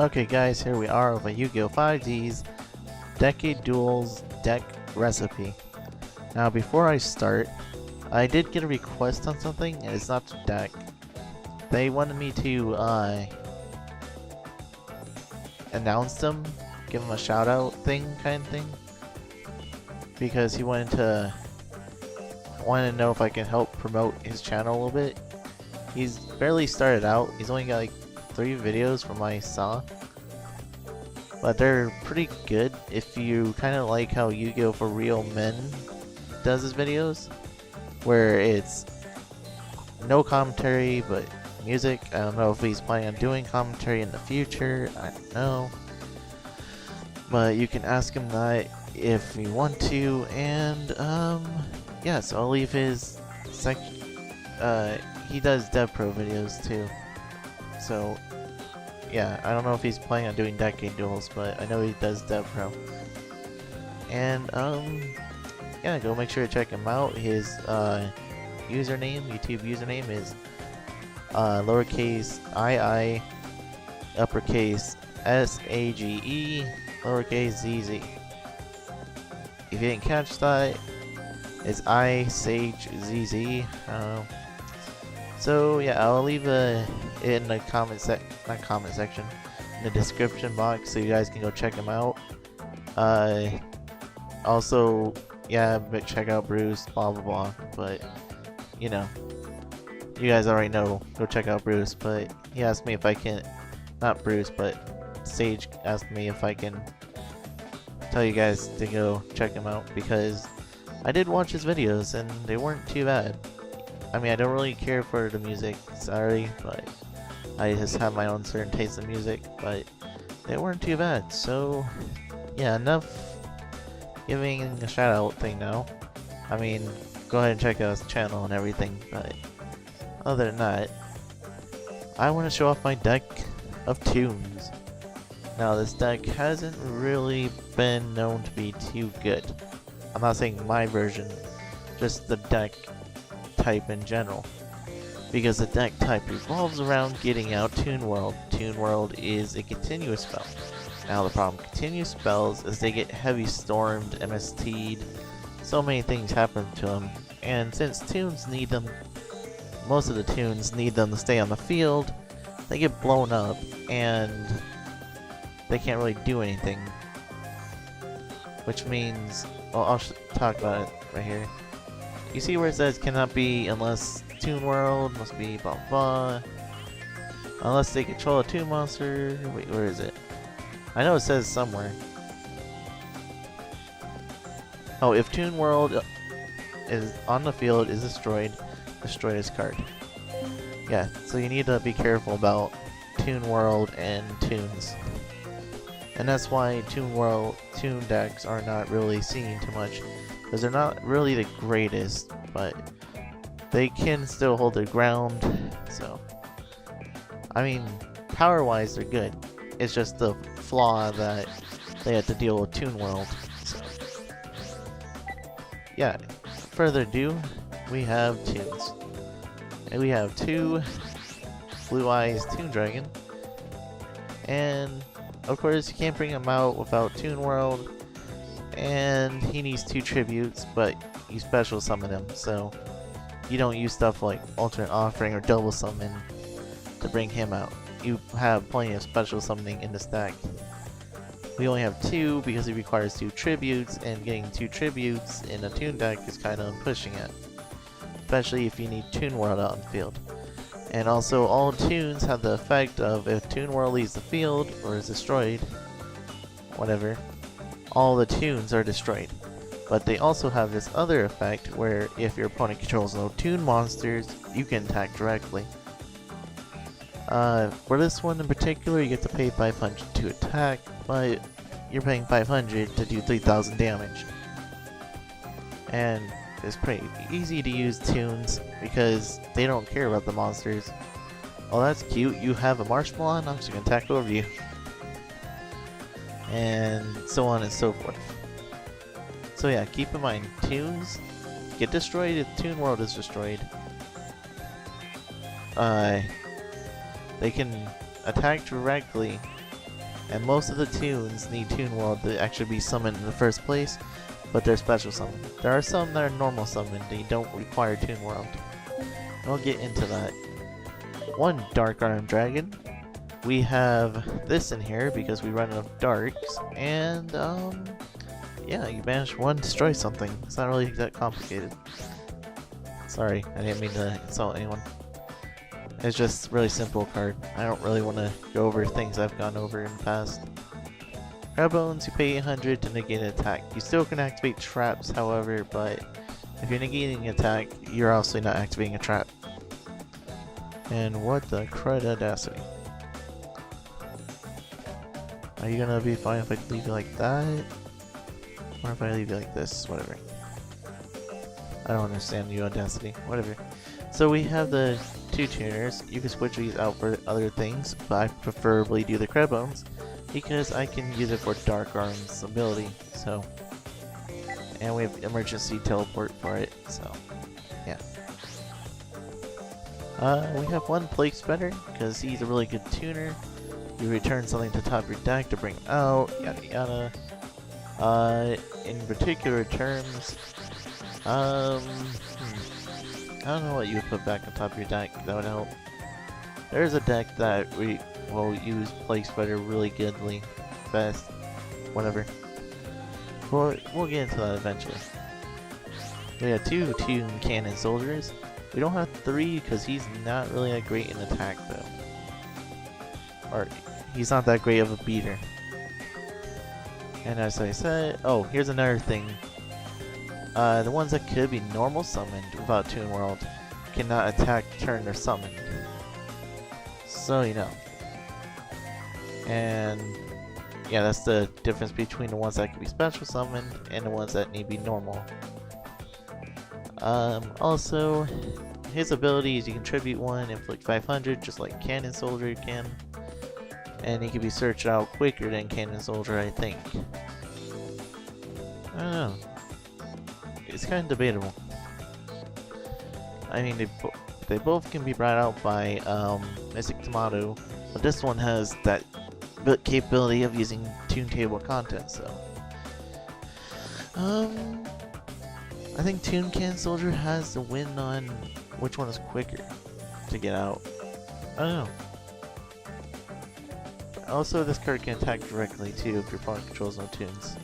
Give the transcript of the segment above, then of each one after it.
Okay guys, here we are with a Yugioh 5ds Decade Duels deck recipe. Now before I start, I did get a request on something, and it's not the deck. They wanted me to announce them, give them a shout out kind of thing. Because he wanted to know if I can help promote his channel a little bit. He's barely started out, he's only got like 3 videos from what I saw. But they're pretty good if you kind of like how Yu-Gi-Oh! For Real Men does his videos. Where it's no commentary but music. I don't know if he's planning on doing commentary in the future, I don't know. But you can ask him that if you want to, and yeah, so I'll leave his section. He does Dev Pro videos too. So yeah, I don't know if he's planning on doing Decade Duels, but I know he does Dev Pro. And yeah, go make sure to check him out. His username, YouTube username is lowercase II, uppercase SAGE, lowercase ZZ. If you didn't catch that, it's ISageZZ. I don't know. So yeah, I'll leave it in the section, in the description box, so you guys can go check him out. Also, yeah, but check out Bruce, blah blah blah. But you know, you guys already know. Go check out Bruce. But he asked me if I can, not Bruce, but Sage asked me if I can tell you guys to go check him out, because I did watch his videos and they weren't too bad. I mean, I don't really care for the music, sorry, but I just have my own certain taste in music, but they weren't too bad. So yeah, enough giving a shout out thing now. I mean, go ahead and check out his channel and everything, but other than that, I want to show off my deck of Toons. Now, this deck hasn't really been known to be too good. I'm not saying my version, just the deck type in general. Because the deck type revolves around getting out Toon World. Toon World is a continuous spell. Now the problem with continuous spells is they get heavy stormed, MST'd, so many things happen to them. And since Toons need them, most of the Toons need them to stay on the field, they get blown up and they can't really do anything. Which means, well, I'll talk about it right here. You see where it says cannot be unless Toon World, must be blah blah. Unless they control a Toon monster. Wait, where is it? I know it says somewhere. Oh, if Toon World is on the field, is destroy this card. Yeah, so you need to be careful about Toon World and Toons. And that's why Toon decks are not really seen too much, because they're not really the greatest, but they can still hold their ground. So, I mean, power-wise, they're good. It's just the flaw that they had to deal with Toon World. So, yeah, further ado, we have Toons. And we have 2 Blue Eyes Toon Dragon. And, of course, you can't bring him out without Toon World. And he needs 2 tributes, but you special summon him, so you don't use stuff like alternate offering or double summon to bring him out. You have plenty of special summoning in the stack. We only have 2 because it requires 2 tributes, and getting 2 tributes in a Toon deck is kind of pushing it, especially if you need Toon World out in the field. And also, all Toons have the effect of if Toon World leaves the field or is destroyed, whatever, all the Toons are destroyed. But they also have this other effect where if your opponent controls no Toon monsters, you can attack directly. For this one in particular, you get to pay 500 to attack, but you're paying 500 to do 3000 damage. And it's pretty easy to use Toons because they don't care about the monsters. Oh, that's cute, you have a Marshmallow, I'm just gonna attack over you. And so on and so forth. So yeah, keep in mind, Toons get destroyed if Toon World is destroyed. They can attack directly And most of the Toons need Toon World to actually be summoned in the first place, but they're special summoned. There are some that are normal summoned, they don't require Toon World. We'll get into that. One Dark Arm Dragon. We have this in here because we run out of darks, and yeah, you banish one, destroy something. It's not really that complicated. Sorry, I didn't mean to insult anyone. It's just really simple card. I don't really want to go over things I've gone over in the past. Crab Bones, you pay 800 to negate an attack. You still can activate traps, however, but if you're negating an attack, you're also not activating a trap. And what the crud audacity. Are you gonna be fine if I leave you like that? Or if I leave you like this? Whatever. I don't understand you, audacity. Whatever. So we have the two tuners. You can switch these out for other things, but I preferably do the Crab Bones because I can use it for Dark Arm's ability. So, and we have emergency teleport for it. So, yeah. We have one Plague Spreader because he's a really good tuner. You return something to the top of your deck to bring out, yada yada. In particular terms, I don't know what you would put back on top of your deck that would help. There's a deck that we will use Plague Spreader really goodly, best, whatever. We'll get into that eventually. We have two Toon Cannon Soldiers. We don't have three because he's not really that great in attack though. Or he's not that great of a beater. And as I said, oh, here's another thing. The ones that could be normal summoned without Toon World cannot attack turn they're summoned. So you know. And yeah, that's the difference between the ones that can be special summoned and the ones that need to be normal. Also, his ability is you contribute one, inflict 500, just like Cannon Soldier can. And he can be searched out quicker than Cannon Soldier, I think. I don't know. It's kind of debatable. I mean, they both can be brought out by Mystic Tomato, but this one has that capability of using Toon Table content, so. I think Toon Cannon Soldier has the win on which one is quicker to get out. I don't know. Also, this card can attack directly too if your opponent controls no Toons.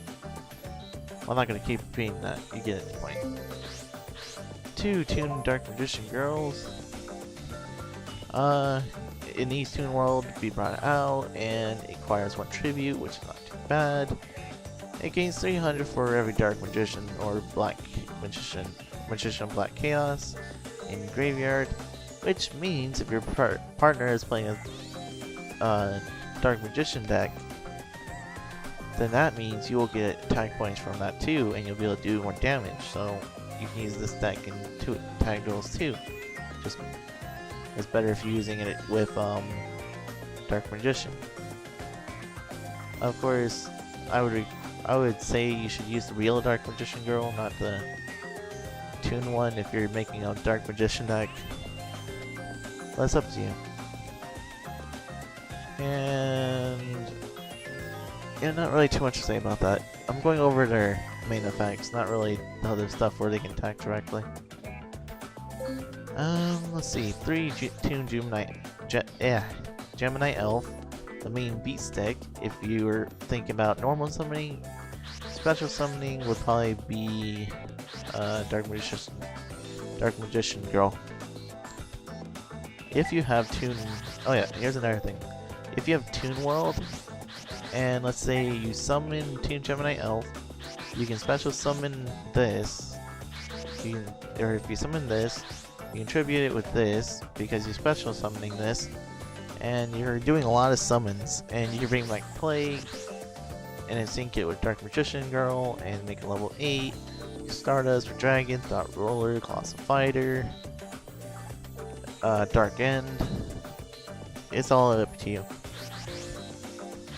I'm not going to keep repeating that, you get the point. Two Toon Dark Magician Girls. It needs Toon World to be brought out, and it acquires one tribute, which is not too bad. It gains 300 for every Dark Magician or Black Magician Black Chaos in your graveyard, which means if your partner is playing a Dark Magician deck, then that means you will get attack points from that too, and you'll be able to do more damage. So you can use this deck in tag duels too. Just it's better if you're using it with Dark Magician. Of course, I would say you should use the real Dark Magician Girl, not the Toon one, if you're making a Dark Magician deck. That's up to you. And yeah, not really too much to say about that. I'm going over their main effects, not really the other stuff where they can attack directly. Let's see. 3 Toon Gemini Elf, the main beat stick. If you were thinking about normal summoning, special summoning would probably be Dark Magician Girl. If you have Toon, oh yeah, here's another thing. If you have Toon World, and let's say you summon Toon Gemini Elf, you can special summon this. Or if you summon this, you contribute it with this because you're special summoning this, and you're doing a lot of summons. And you can bring like Plague, and then sync it with Dark Magician Girl, and make it level 8. Stardust for Dragon, Thought Roller, Colossal Fighter, Dark End. It's all up to you.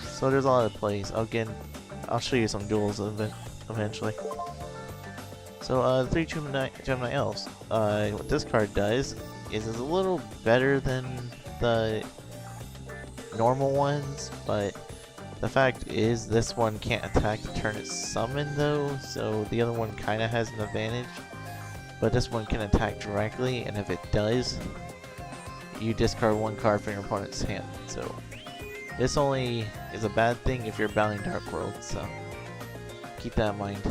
So there's a lot of plays. Again, I'll show you some duels eventually. So 3 Gemini Elves. What this card does is it's a little better than the normal ones, but The fact is, this one can't attack the turn it's summoned though, so the other one kind of has an advantage. But this one can attack directly, and if it does, you discard one card from your opponent's hand. So this only is a bad thing if you're battling Dark World, so keep that in mind.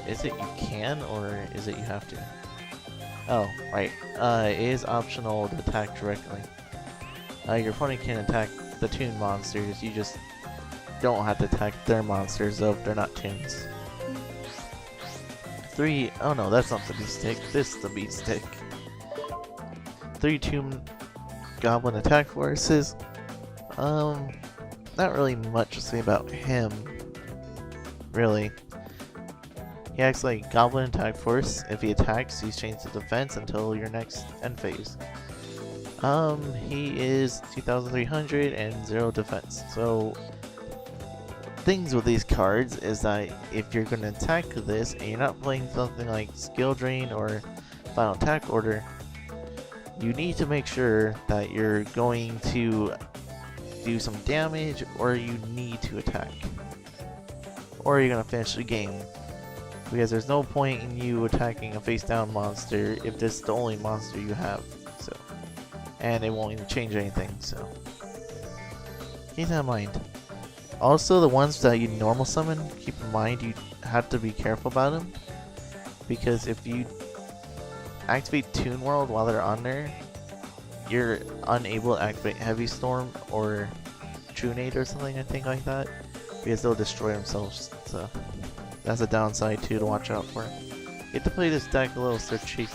Is it you can, or is it you have to? Oh, right. It is optional to attack directly. Your opponent can attack the Toon monsters, you just don't have to attack their monsters though if they're not Toons. Oh no, that's not the beast stick, this is the beast stick. 3 Toon Goblin attack forces. Not really much to say about him, really. He acts like Goblin attack force. If he attacks, he's changed to defense until your next end phase. He is 2,300 and 0 defense. So, things with these cards is that if you're going to attack this and you're not playing something like Skill Drain or Final Attack Order, you need to make sure that you're going to do some damage or you need to attack. Or you're going to finish the game. Because there's no point in you attacking a face-down monster if this is the only monster you have. So, and it won't even change anything, so keep that in mind. Also, the ones that you normal summon, keep in mind you have to be careful about them. Because if you activate Toon World while they're on there, you're unable to activate Heavy Storm or Trunade or something, I think, like that. Because they'll destroy themselves, so that's a downside too to watch out for. You have to play this deck a little strategic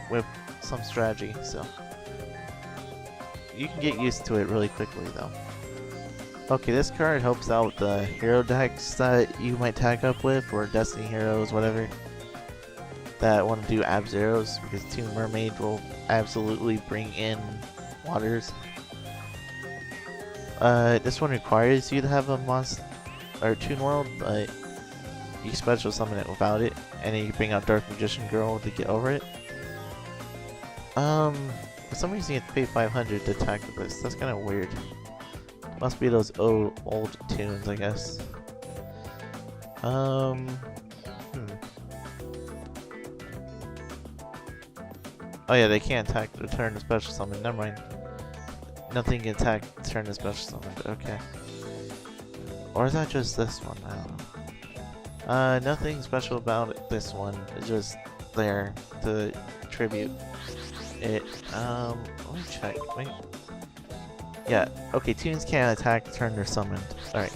with some strategy, so you can get used to it really quickly though. Okay, this card helps out the hero decks that you might tag up with, or Destiny heroes, whatever, that want to do Ab Zeros, because Toon Mermaid will absolutely bring in waters. This one requires you to have a monster or Toon World, but you special summon it without it, and then you bring out Dark Magician Girl to get over it. For some reason you have to pay 500 to attack with this. That's kind of weird. Must be those old tunes, I guess. Oh yeah, they can't attack the turn of special summon. Never mind. Nothing can attack the turn of special summon. Okay. Or is that just this one? I don't know. Nothing special about it, this one. It's just there to tribute it. Let me check. Wait. Yeah, okay, Toons can't attack the turn they're summoned. Alright.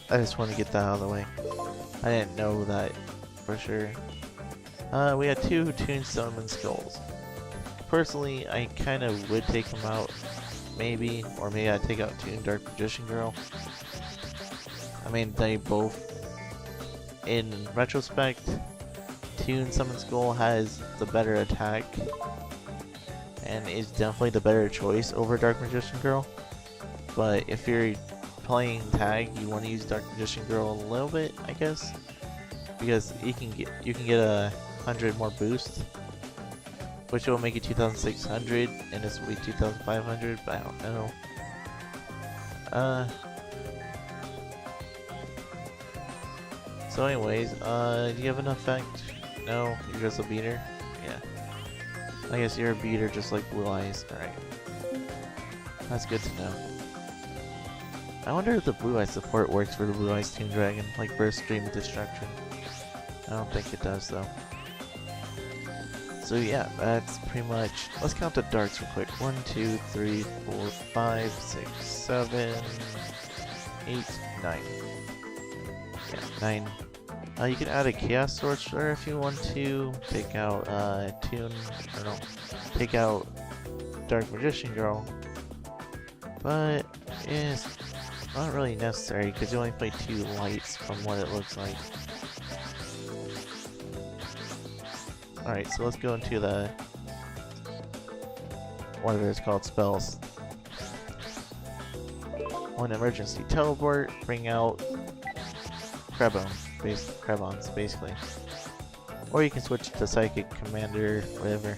I just want to get that out of the way. I didn't know that for sure. We had 2 Toon Summon Skulls. Personally, I kind of would take them out, maybe. Or maybe I'd take out Toon Dark Magician Girl. I mean, they both, in retrospect, Toon Summon Skull has the better attack and is definitely the better choice over Dark Magician Girl. But if you're playing tag, you want to use Dark Magician Girl a little bit, I guess, because you can get a 100 more boost, which will make it 2,600, and this will be 2,500. But I don't know. So anyways, do you have an effect? No? You're just a beater? Yeah. I guess you're a beater just like Blue Eyes. Alright. That's good to know. I wonder if the Blue Eyes support works for the Blue Eyes Toon Dragon, like Burst Stream Destruction. I don't think it does though. So yeah, that's pretty much... Let's count the darts real quick. 1, 2, 3, 4, 5, 6, 7, 8, 9. Yeah, 9. You can add a Chaos Sorcerer if you want to. Take out Toon, or no, take out Dark Magician Girl. But it's not really necessary because you only play 2 lights from what it looks like. Alright, so let's go into the whatever it's called, spells. One emergency teleport, bring out Crabons, basically. Or you can switch to Psychic Commander, whatever.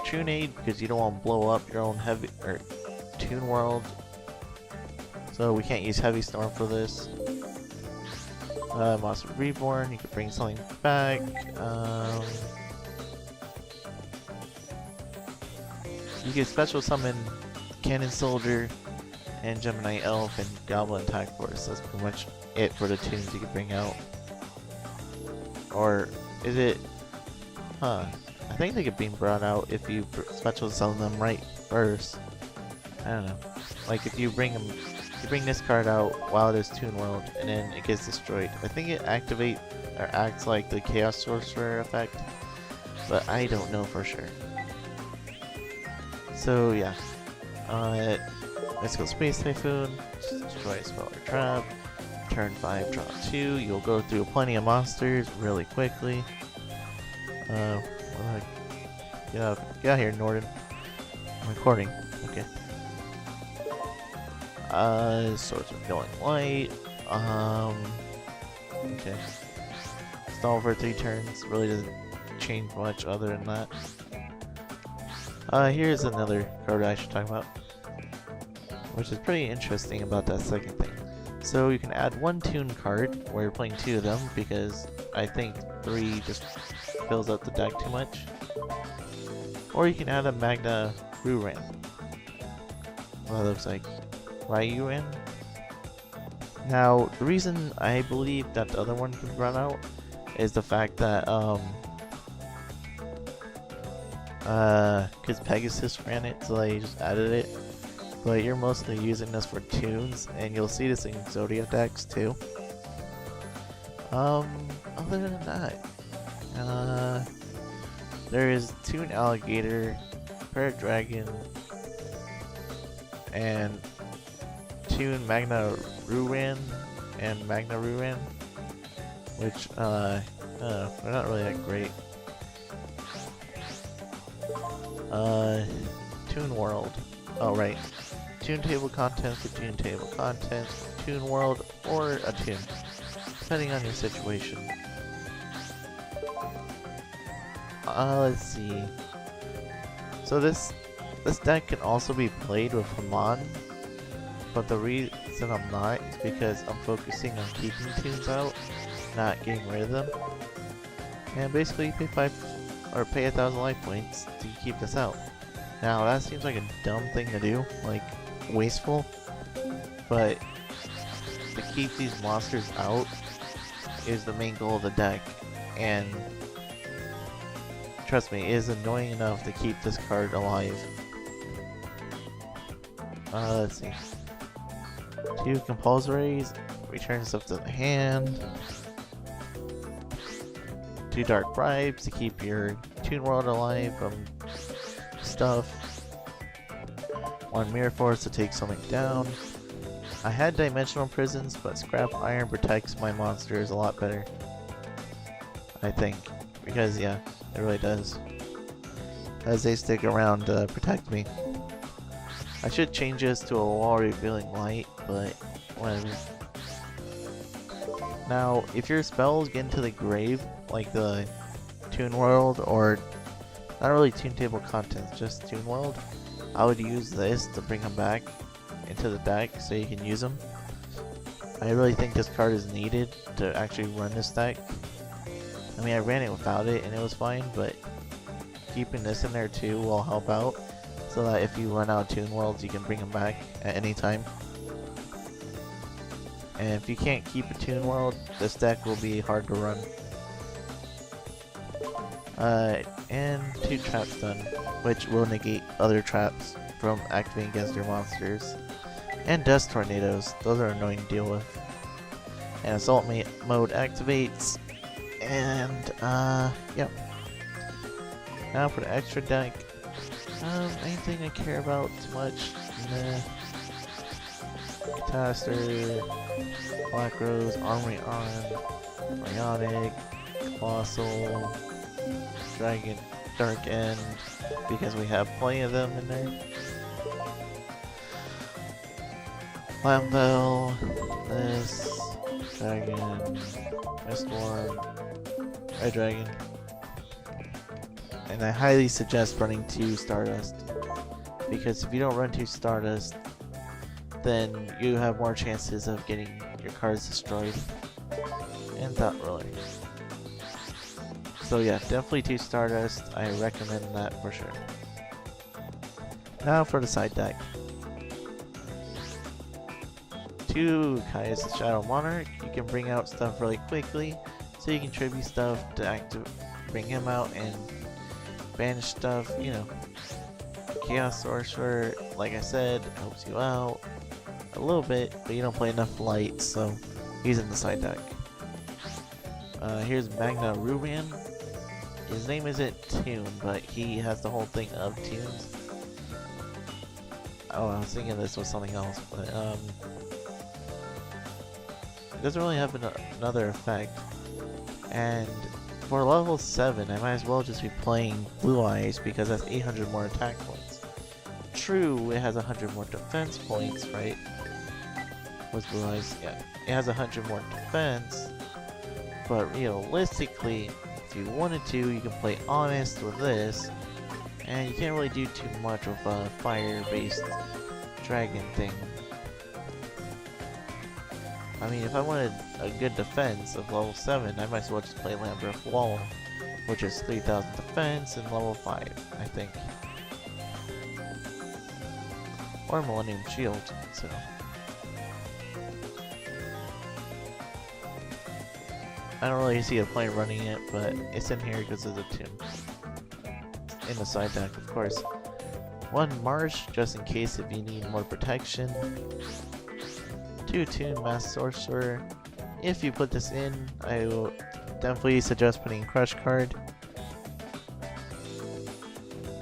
Trunade, because you don't want to blow up your own heavy or Toon World, so we can't use Heavy Storm for this. Monster Reborn, you could bring something back. You can special summon Cannon Soldier and Gemini Elf and Goblin Attack Force. That's pretty much it for the tunes you can bring out. Or is it? Huh. I think they could be brought out if you special summon them right first. I don't know. Like if you bring them, you bring this card out while it is Toon World, and then it gets destroyed. I think it activates or acts like the Chaos Sorcerer effect, but I don't know for sure. So yeah, let's go Space Typhoon, destroy a spell or trap, turn 5, draw 2, you'll go through plenty of monsters really quickly. Get out here, Norden. I'm recording, okay. Swords are going light, okay. Stall for 3 turns, really doesn't change much other than that. Here's another card I should talk about, which is pretty interesting about that second thing. So you can add 1 Toon card, where you're playing 2 of them, because I think 3 just fills up the deck too much. Or you can add a Magna Ruran. Well, that looks like Ryuran. Now, the reason I believe that the other one could run out is the fact that, because Pegasus ran it, so I just added it. But you're mostly using this for tunes, and you'll see this in Zodiac decks too. Other than that, there is Toon Alligator, Parrot Dragon, and Toon Magna Ruran and Magna Ruran, which they're not really that great. Toon World. Oh, right. Toon Table Contents to Toon Table Contents, Toon World, or a Toon, depending on your situation. Let's see. So this deck can also be played with Haman, but the reason I'm not is because I'm focusing on keeping tunes out, not getting rid of them. And basically, you pay 1,000 life points to keep this out. Now that seems like a dumb thing to do, like wasteful, but to keep these monsters out is the main goal of the deck, and trust me, it is annoying enough to keep this card alive. Let's see. 2 Compulsories, return stuff to the hand. 2 Dark Bribes to keep your Toon World alive from stuff. 1 Mirror Force to take something down. I had Dimensional Prisons, but Scrap Iron protects my monsters a lot better, I think, because yeah, it really does, as they stick around to protect me. I should change this to a Wall Revealing Light, but whatever. Now, if your spells get into the grave, like the Toon World, or not really Toon Table Contents, just Toon World, I would use this to bring them back into the deck so you can use them. I really think this card is needed to actually run this deck. I mean, I ran it without it and it was fine, but keeping this in there too will help out, so that if you run out of Toon Worlds, you can bring them back at any time. And if you can't keep a Toon World, this deck will be hard to run. And 2 traps done, which will negate other traps from activating against your monsters. And Dust Tornadoes, those are annoying to deal with. And Assault Mode activates, and yep. Now for the extra deck, anything I care about too much, nah. Catastor, Black Rose, Armory On, Bionic, Colossal, Dragon, Dark End, because we have plenty of them in there. Lambell, this, Dragon, Mistworm, Red Dragon. And I highly suggest running 2 Stardust, because if you don't run 2 Stardust, then you have more chances of getting your cards destroyed. And that really. So yeah, definitely 2 Stardust. I recommend that for sure. Now for the side deck. 2 Kai's Shadow Monarch. You can bring out stuff really quickly, so you can tribute stuff to bring him out and banish stuff, you know. Chaos Sorcerer, like I said, helps you out a little bit, but you don't play enough light, so he's in the side deck. Here's Magna Rubian. His name isn't Toon, but he has the whole thing of Toons. Oh, I was thinking this was something else, but it doesn't really have another effect. And for level 7, I might as well just be playing Blue Eyes because that's 800 more attack points. True, it has 100 more defense points, right? What's Blue Eyes? Yeah, it has 100 more defense, but realistically, if you wanted to, you can play Honest with this, and you can't really do too much with a fire-based dragon thing. I mean, if I wanted a good defense of level 7, I might as well just play Lambert Wall, which is 3000 defense and level 5, I think. Or Millennium Shield, so. I don't really see a point running it, but it's in here because of the Toon. In the side deck, of course. 1 Marsh, just in case if you need more protection. 2 Toon Mass Sorcerer. If you put this in, I will definitely suggest putting Crush card.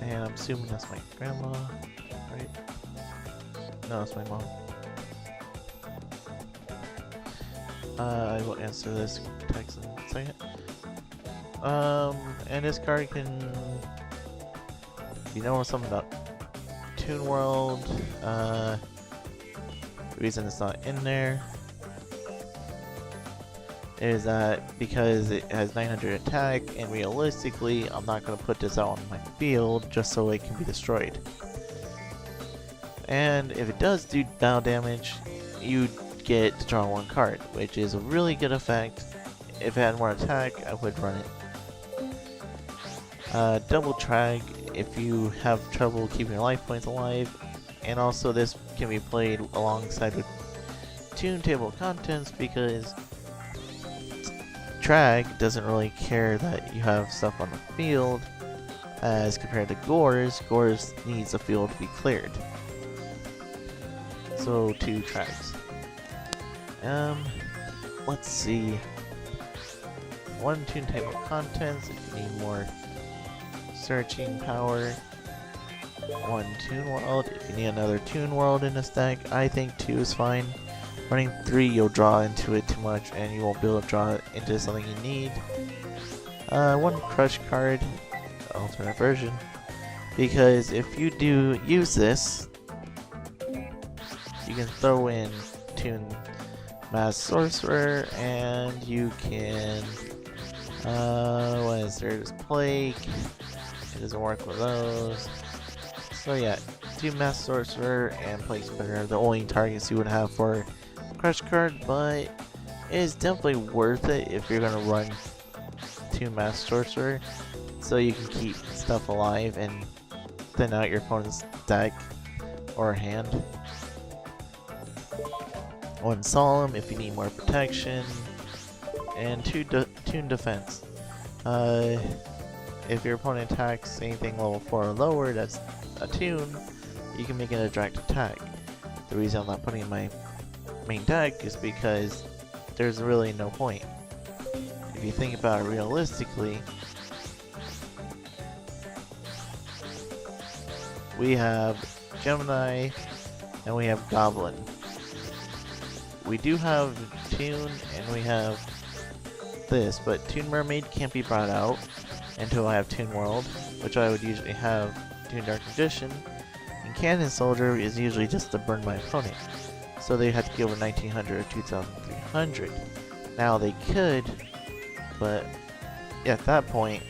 And I'm assuming that's my grandma, right? No, it's my mom. I will answer this text in a second. And this card can, you know something about Toon World. The reason it's not in there is that because it has 900 attack, and realistically, I'm not going to put this out on my field just so it can be destroyed. And if it does do battle damage, you get to draw 1 card, which is a really good effect. If it had more attack, I would run it. Double Trag if you have trouble keeping your life points alive, and also this can be played alongside with Toon Table of Contents because Trag doesn't really care that you have stuff on the field as compared to Gores. Gores needs the field to be cleared. So 2 Trags. Let's see. 1 Toon Table of Contents if you need more searching power. 1 Toon World if you need another Toon World in this deck. I think 2 is fine. Running 3, you'll draw into it too much and you won't be able to draw it into something you need. 1 Crush card, alternate version, because if you do use this, you can throw in Toon Mass Sorcerer, and you can, what is there, there's Plague, it doesn't work with those, so yeah, Toon Mass Sorcerer and Plague Spinner are the only targets you would have for Crush card, but it is definitely worth it if you're going to run Toon Mass Sorcerer, so you can keep stuff alive and thin out your opponent's deck or hand. 1 Solemn if you need more protection, and 2 Toon Defense. If your opponent attacks anything level 4 or lower that's a Toon, you can make it a direct attack. The reason I'm not putting it in my main deck is because there's really no point. If you think about it realistically, we have Gemini and we have Goblin. We do have Toon and we have this, but Toon Mermaid can't be brought out until I have Toon World, which I would usually have Toon Dark Magician, and Cannon Soldier is usually just to burn my opponent, so they have to give over 1900 or 2300. Now they could, but at that point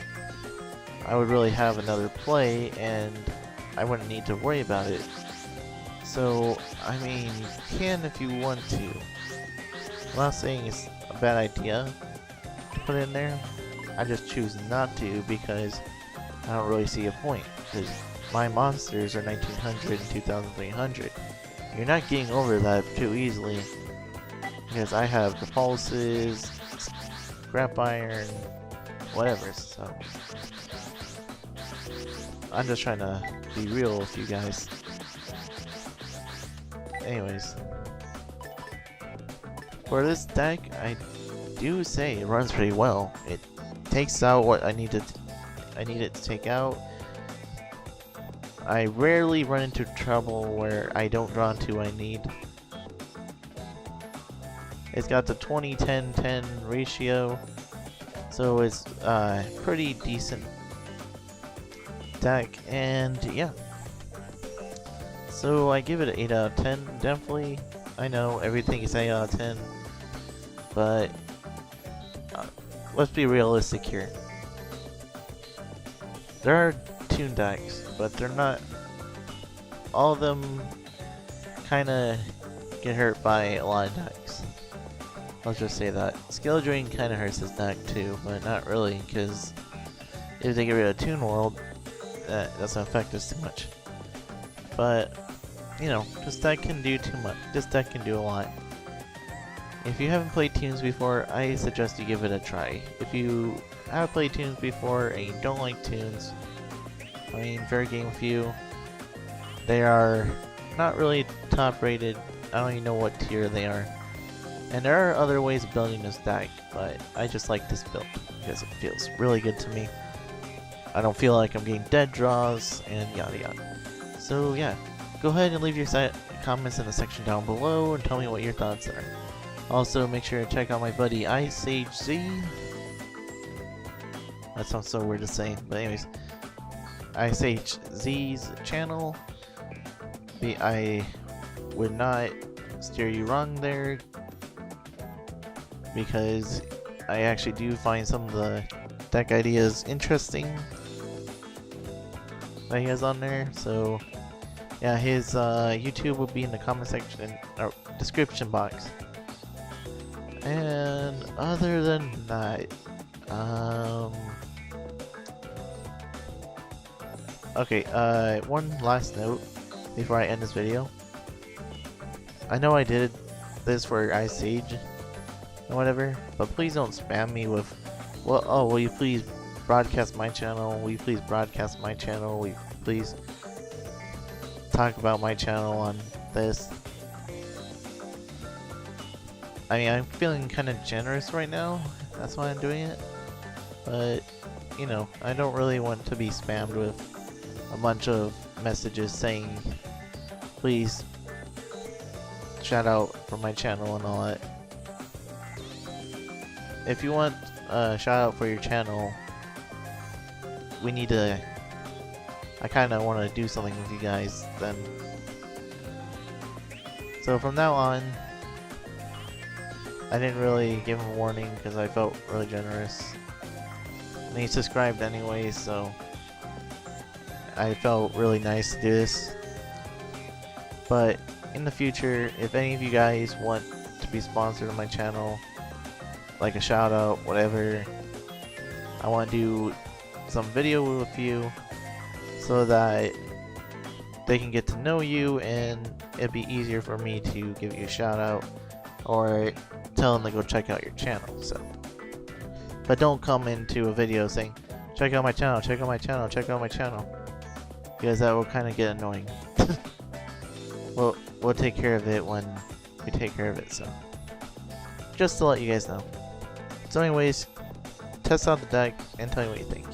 I would really have another play and I wouldn't need to worry about it. So, I mean, you can if you want to. I'm not saying it's a bad idea to put it in there. I just choose not to because I don't really see a point. Because my monsters are 1900 and 2300. You're not getting over that too easily. Because I have the pulses, scrap iron, whatever, so I'm just trying to be real with you guys. Anyways, for this deck, I do say it runs pretty well. It takes out what I need it to take out. I rarely run into trouble where I don't draw into what I need. It's got the 20-10-10 ratio, so it's pretty decent deck, and yeah. So I give it an 8 out of 10, definitely. I know everything is 8 out of 10, but let's be realistic here. There are Toon decks, but they're not, all of them kinda get hurt by a lot of decks. Let's just say that. Scale Drain kinda hurts this deck too, but not really, because if they get rid of Toon World, that doesn't affect us too much. But, you know, this deck can do too much. This deck can do a lot. If you haven't played Toons before, I suggest you give it a try. If you have played Toons before and you don't like Toons, I mean, fair game with you. They are not really top rated. I don't even know what tier they are. And there are other ways of building this deck, but I just like this build because it feels really good to me. I don't feel like I'm getting dead draws and yada yada. So yeah, go ahead and leave your comments in the section down below and tell me what your thoughts are. Also, make sure to check out my buddy IceAgeZ. That sounds so weird to say, but anyways, IceAgeZ's channel. I would not steer you wrong there, because I actually do find some of the deck ideas interesting that he has on there. So yeah, his YouTube will be in the comment section or description box. And other than that, okay, one last note before I end this video. I know I did this for IceAge and whatever, but please don't spam me with, well, oh, will you please broadcast my channel? Will you please broadcast my channel? Will you please talk about my channel on this? I mean, I'm feeling kind of generous right now. That's why I'm doing it. But, you know, I don't really want to be spammed with a bunch of messages saying, please shout out for my channel and all that. If you want a shout out for your channel, we need to, I kind of want to do something with you guys then. So from now on, I didn't really give him a warning because I felt really generous. And he subscribed anyway, so I felt really nice to do this. But in the future, if any of you guys want to be sponsored on my channel, like a shout out, whatever, I want to do some video with you so that they can get to know you and it'd be easier for me to give you a shout out or tell them to go check out your channel. So, but don't come into a video saying, check out my channel, check out my channel, check out my channel, because that will kind of get annoying. We'll take care of it when we take care of it, so just to let you guys know. So anyways, test out the deck and tell me what you think.